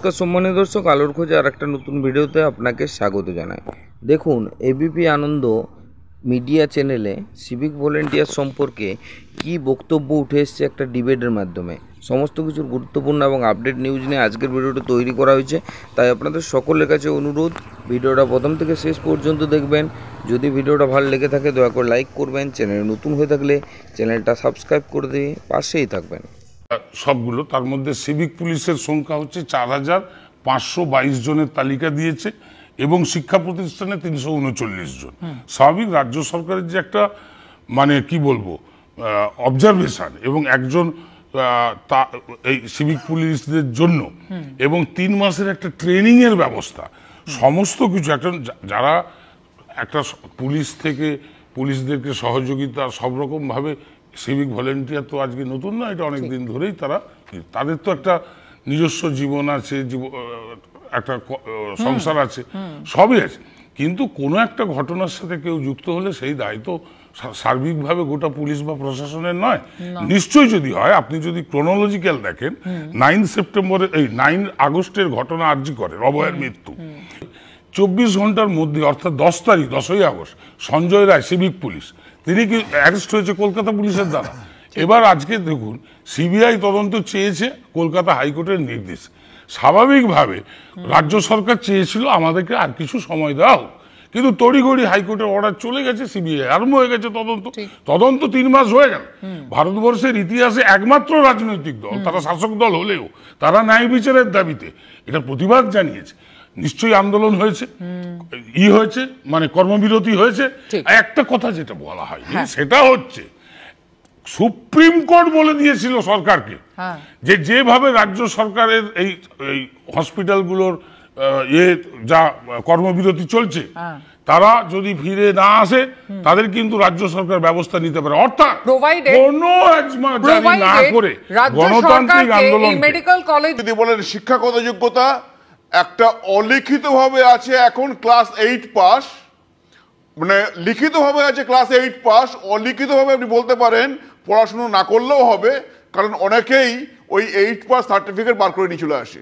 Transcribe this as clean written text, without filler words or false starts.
নমস্কার সম্মানীয় দর্শক, আলোর খোঁজে আর একটা নতুন ভিডিওতে আপনাকে স্বাগত জানাই। দেখুন, এবিপি আনন্দ মিডিয়া চ্যানেলে সিভিক ভলেন্টিয়ার সম্পর্কে কি বক্তব্য উঠে এসছে একটা ডিবেটের মাধ্যমে। সমস্ত কিছুর গুরুত্বপূর্ণ এবং আপডেট নিউজ নিয়ে আজকের ভিডিওটা তৈরি করা হয়েছে। তাই আপনাদের সকলের কাছে অনুরোধ, ভিডিওটা প্রথম থেকে শেষ পর্যন্ত দেখবেন। যদি ভিডিওটা ভালো লেগে থাকে দয়া করে লাইক করবেন, চ্যানেলে নতুন হয়ে থাকলে চ্যানেলটা সাবস্ক্রাইব করে দিয়ে পাশেই থাকবেন। সবগুলো তার মধ্যে সিভিক পুলিশের সংখ্যা হচ্ছে ৪,৫২২ জনের তালিকা দিয়েছে এবং শিক্ষা প্রতিষ্ঠানে ৩৩৯ জন। স্বাভাবিক রাজ্য সরকারের যে একটা মানে কি বলবো অবজারভেশন এবং একজন এই সিভিক পুলিশদের জন্য এবং ৩ মাসের একটা ট্রেনিং এর ব্যবস্থা, সমস্ত কিছু একটা যারা একটা পুলিশ থেকে পুলিশদেরকে সহযোগিতা সব রকম ভাবে সিভিক ভলেন্টিয়ার তো আজকে নতুন না, এটা অনেক দিন ধরেই তাদের তো একটা নিজস্ব জীবন আছে, একটা সংসার আছে, সবই আছে। কিন্তু কোনো একটা ঘটনার সাথে কেউ যুক্ত হলে সেই দায়িত্ব সার্বিকভাবে গোটা পুলিশ বা প্রশাসনের নয়। নিশ্চয়ই যদি হয়, আপনি যদি ক্রোনোলজিক্যাল দেখেন, 9 আগস্টের ঘটনা আরজি করে অভয়ের মৃত্যু, 24 ঘন্টার মধ্যে অর্থাৎ 10 তারিখ 10ই August Sanjay Roy civic police তিনি কি অ্যারেস্ট হয়েছে কলকাতা পুলিশের দ্বারা। এবার আজকে দেখুন, সিবিআই তদন্ত চেয়েছে কলকাতা হাইকোর্টের নির্দেশ। স্বাভাবিকভাবে রাজ্য সরকার চেয়েছিল আমাদেরকে আর কিছু সময় দাও, কিন্তু তড়িঘড়ি হাইকোর্টের অর্ডার চলে গেছে, সিবিআই আরম্ভ হয়ে গেছে তদন্ত 3 মাস হয়ে গেল। ভারতবর্ষের ইতিহাসে একমাত্র রাজনৈতিক দল, তারা শাসক দল হলেও তারা ন্যায় বিচারের দাবিতে এটা প্রতিবাদ জানিয়েছে। নিশ্চয়ই আন্দোলন হয়েছে, হয়েছে মানে কর্মবিরতি হয়েছে। একটা কথা যেটা বলা হয় সেটা হচ্ছে সুপ্রিম কোর্ট বলে দিয়েছিল সরকারকে যে যেভাবে রাজ্য সরকারের এই হসপিটালগুলোর যা কর্মবিরতি চলছে, তারা যদি ফিরে না আসে তাদের কিন্তু রাজ্য সরকার ব্যবস্থা নিতে পারে। অর্থাৎ কোনো জারি না করে গণতান্ত্রিক আন্দোলন। মেডিকেল কলেজ যদি বলেন শিক্ষাগত যোগ্যতা একটা অলিখিত ভাবে আছে এখন ক্লাস 8 পাস, মানে লিখিত ভাবে আছে ক্লাস 8 পাস, অলিখিত ভাবে আপনি বলতে পারেন পড়াশোনা না করলেও হবে, কারণ অনেকেই ওই 8 পাস সার্টিফিকেট বার করে নিয়ে চলে আসে।